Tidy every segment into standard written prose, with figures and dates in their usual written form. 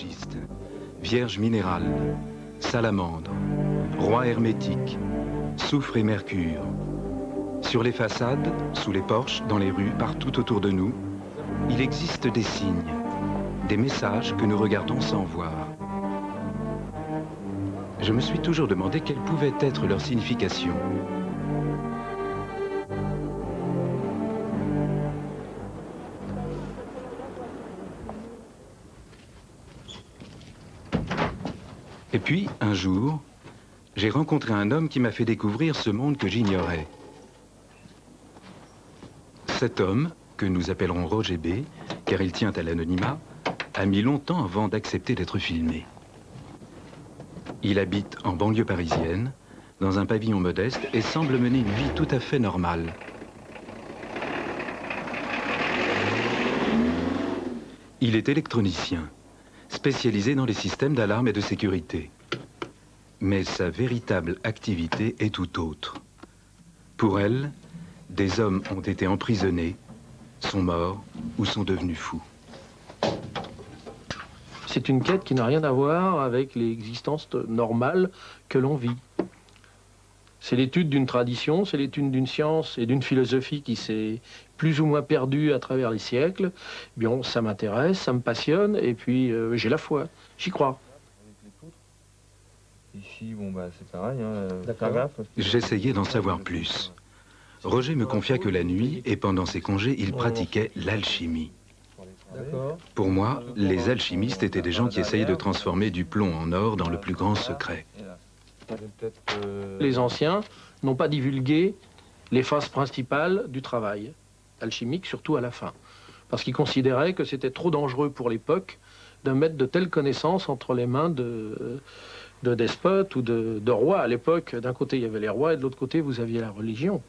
améthyste, vierge minérale, salamandre, roi hermétique, soufre et mercure. Sur les façades, sous les porches, dans les rues, partout autour de nous, il existe des signes, des messages que nous regardons sans voir. Je me suis toujours demandé quelle pouvait être leur signification. Et puis, un jour, j'ai rencontré un homme qui m'a fait découvrir ce monde que j'ignorais. Cet homme, que nous appellerons Roger B, car il tient à l'anonymat, a mis longtemps avant d'accepter d'être filmé. Il habite en banlieue parisienne, dans un pavillon modeste, et semble mener une vie tout à fait normale. Il est électronicien, spécialisé dans les systèmes d'alarme et de sécurité. Mais sa véritable activité est tout autre. Pour elle, des hommes ont été emprisonnés, sont morts ou sont devenus fous. C'est une quête qui n'a rien à voir avec l'existence normale que l'on vit. C'est l'étude d'une tradition, c'est l'étude d'une science et d'une philosophie qui s'est plus ou moins perdue à travers les siècles. Bien, ça m'intéresse, ça me passionne, et puis j'ai la foi, j'y crois. Ici, bon, bah, c'est pareil. J'essayais d'en savoir plus. Roger me confia que la nuit et pendant ses congés, il pratiquait l'alchimie. Pour moi, les alchimistes étaient des gens qui essayaient de transformer du plomb en or dans le plus grand secret. Les anciens n'ont pas divulgué les phases principales du travail alchimique, surtout à la fin, parce qu'ils considéraient que c'était trop dangereux pour l'époque de mettre de telles connaissances entre les mains de despotes ou de rois. À l'époque, d'un côté, il y avait les rois et de l'autre côté, vous aviez la religion.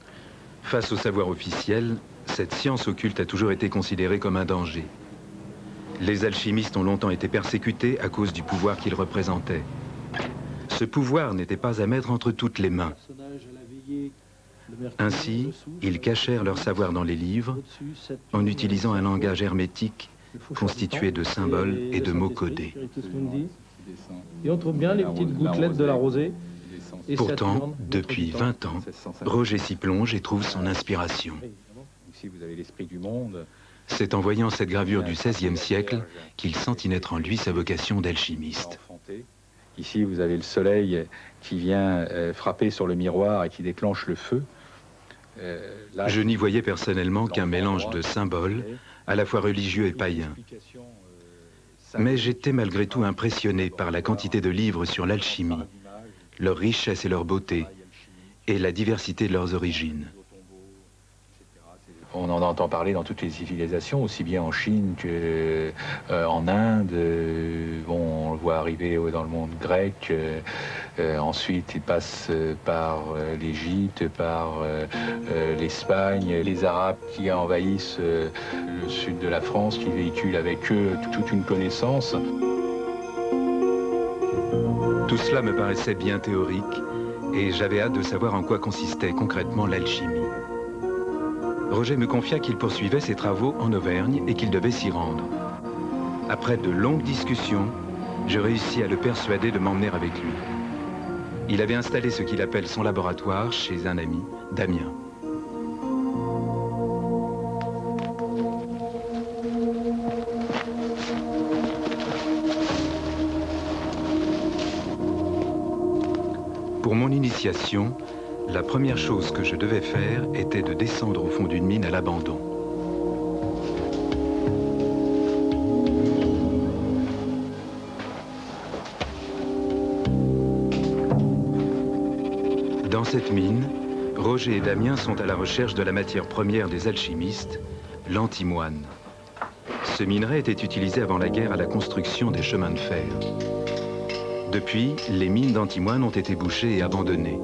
Face au savoir officiel, cette science occulte a toujours été considérée comme un danger. Les alchimistes ont longtemps été persécutés à cause du pouvoir qu'ils représentaient. Ce pouvoir n'était pas à mettre entre toutes les mains. Ainsi, ils cachèrent leur savoir dans les livres en utilisant un langage hermétique constitué de symboles et de mots codés. Et on trouve bien les petites gouttelettes de la rosée. Pourtant, depuis 20 ans, Roger s'y plonge et trouve son inspiration. Ici, vous avez l'esprit du monde. C'est en voyant cette gravure du XVIe siècle qu'il sentit naître en lui sa vocation d'alchimiste. Ici, vous avez le soleil qui vient frapper sur le miroir et qui déclenche le feu. Je n'y voyais personnellement qu'un mélange de symboles, à la fois religieux et païens. Mais j'étais malgré tout impressionné par la quantité de livres sur l'alchimie, leur richesse et leur beauté, et la diversité de leurs origines. On en entend parler dans toutes les civilisations, aussi bien en Chine qu'en Inde. Bon, on le voit arriver dans le monde grec. Ensuite, il passe par l'Égypte, par l'Espagne, les Arabes qui envahissent le sud de la France, qui véhiculent avec eux toute une connaissance. Tout cela me paraissait bien théorique, et j'avais hâte de savoir en quoi consistait concrètement l'alchimie. Roger me confia qu'il poursuivait ses travaux en Auvergne et qu'il devait s'y rendre. Après de longues discussions, je réussis à le persuader de m'emmener avec lui. Il avait installé ce qu'il appelle son laboratoire chez un ami, Damien. Pour mon initiation, la première chose que je devais faire était de descendre au fond d'une mine à l'abandon. Dans cette mine, Roger et Damien sont à la recherche de la matière première des alchimistes, l'antimoine. Ce minerai était utilisé avant la guerre à la construction des chemins de fer. Depuis, les mines d'antimoine ont été bouchées et abandonnées.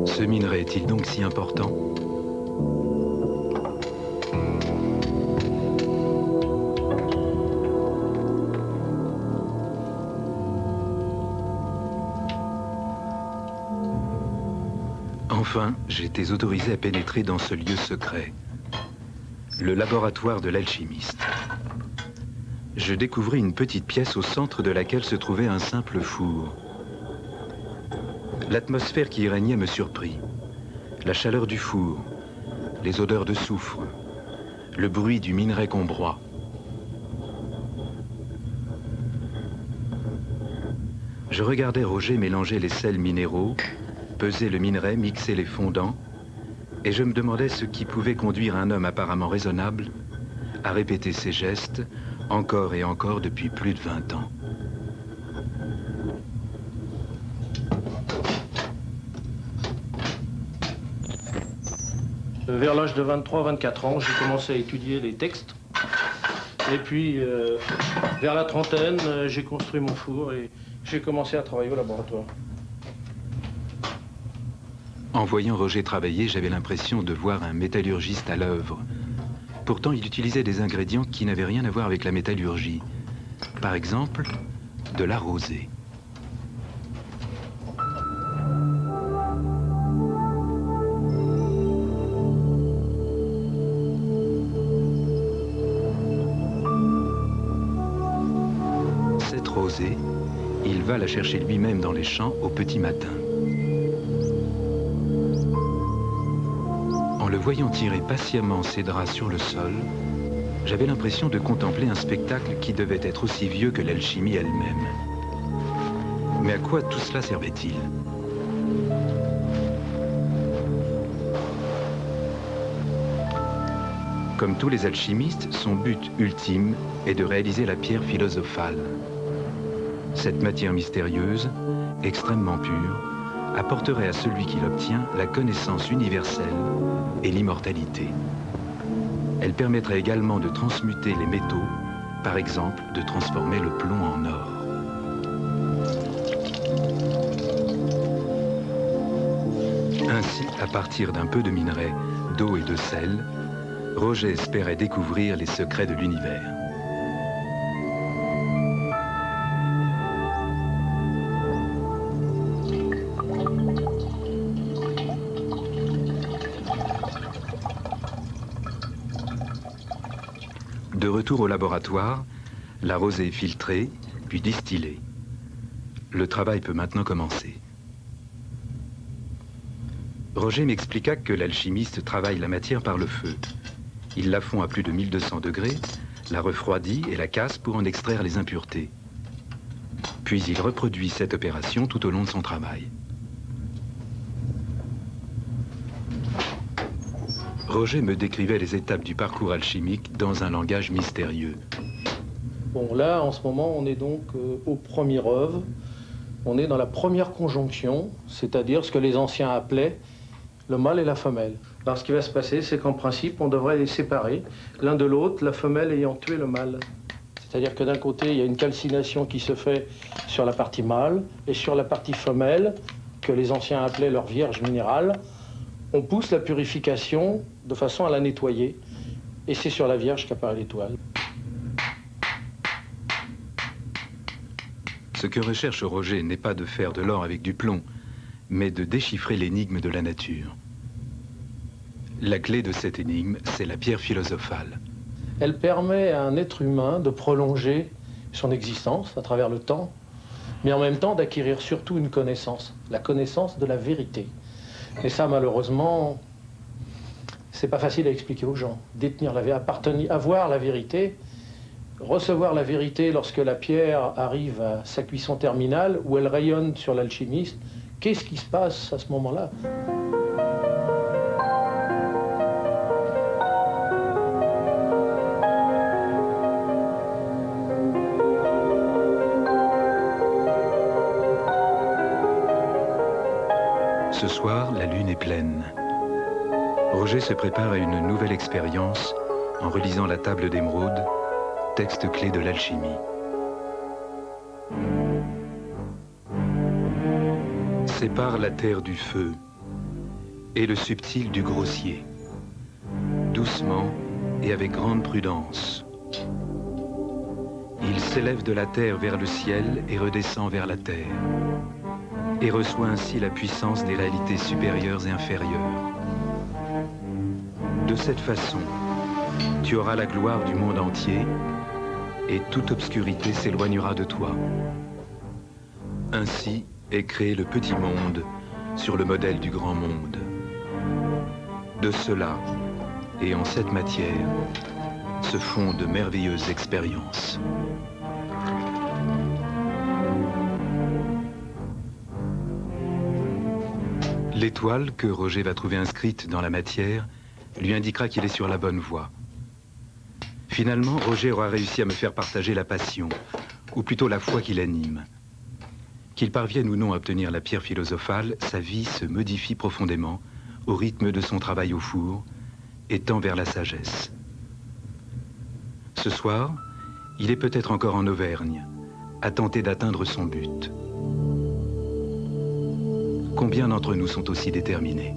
Ce minerai est-il donc si important? Enfin, j'étais autorisé à pénétrer dans ce lieu secret. Le laboratoire de l'alchimiste. Je découvris une petite pièce au centre de laquelle se trouvait un simple four. L'atmosphère qui y régnait me surprit. La chaleur du four, les odeurs de soufre, le bruit du minerai qu'on broie. Je regardais Roger mélanger les sels minéraux, peser le minerai, mixer les fondants, et je me demandais ce qui pouvait conduire un homme apparemment raisonnable à répéter ces gestes encore et encore depuis plus de 20 ans. Vers l'âge de 23-24 ans, j'ai commencé à étudier les textes. Et puis, vers la trentaine, j'ai construit mon four et j'ai commencé à travailler au laboratoire. En voyant Roger travailler, j'avais l'impression de voir un métallurgiste à l'œuvre. Pourtant, il utilisait des ingrédients qui n'avaient rien à voir avec la métallurgie. Par exemple, de la rosée. Cette rosée, il va la chercher lui-même dans les champs au petit matin. En le voyant tirer patiemment ses draps sur le sol, j'avais l'impression de contempler un spectacle qui devait être aussi vieux que l'alchimie elle-même. Mais à quoi tout cela servait-il? Comme tous les alchimistes, son but ultime est de réaliser la pierre philosophale. Cette matière mystérieuse, extrêmement pure, apporterait à celui qui l'obtient la connaissance universelle et l'immortalité. Elle permettrait également de transmuter les métaux, par exemple de transformer le plomb en or. Ainsi, à partir d'un peu de minerai, d'eau et de sel, Roger espérait découvrir les secrets de l'univers. De retour au laboratoire, la rosée est filtrée, puis distillée. Le travail peut maintenant commencer. Roger m'expliqua que l'alchimiste travaille la matière par le feu. Il la fond à plus de 1200 degrés, la refroidit et la casse pour en extraire les impuretés. Puis il reproduit cette opération tout au long de son travail. Roger me décrivait les étapes du parcours alchimique dans un langage mystérieux. Bon, là, en ce moment, on est donc au premier œuvre. On est dans la première conjonction, c'est-à-dire ce que les anciens appelaient le mâle et la femelle. Alors, ce qui va se passer, c'est qu'en principe, on devrait les séparer l'un de l'autre, la femelle ayant tué le mâle. C'est-à-dire que d'un côté, il y a une calcination qui se fait sur la partie mâle, et sur la partie femelle, que les anciens appelaient leur vierge minérale, on pousse la purification de façon à la nettoyer, et c'est sur la vierge qu'apparaît l'étoile. Ce que recherche Roger n'est pas de faire de l'or avec du plomb, mais de déchiffrer l'énigme de la nature. La clé de cette énigme, c'est la pierre philosophale. Elle permet à un être humain de prolonger son existence à travers le temps, mais en même temps d'acquérir surtout une connaissance, la connaissance de la vérité. Et ça, malheureusement, c'est pas facile à expliquer aux gens. Détenir la vérité, avoir la vérité, recevoir la vérité lorsque la pierre arrive à sa cuisson terminale, où elle rayonne sur l'alchimiste, qu'est-ce qui se passe à ce moment-là? Ce soir, la lune est pleine. Roger se prépare à une nouvelle expérience en relisant la table d'émeraude, texte clé de l'alchimie. Sépare la terre du feu et le subtil du grossier, doucement et avec grande prudence. Il s'élève de la terre vers le ciel et redescend vers la terre, et reçoit ainsi la puissance des réalités supérieures et inférieures. De cette façon, tu auras la gloire du monde entier et toute obscurité s'éloignera de toi. Ainsi est créé le petit monde sur le modèle du grand monde. De cela, et en cette matière, se font de merveilleuses expériences. L'étoile que Roger va trouver inscrite dans la matière lui indiquera qu'il est sur la bonne voie. Finalement, Roger aura réussi à me faire partager la passion, ou plutôt la foi qui l'anime. Qu'il parvienne ou non à obtenir la pierre philosophale, sa vie se modifie profondément au rythme de son travail au four et tend vers la sagesse. Ce soir, il est peut-être encore en Auvergne, à tenter d'atteindre son but. Combien d'entre nous sont aussi déterminés ?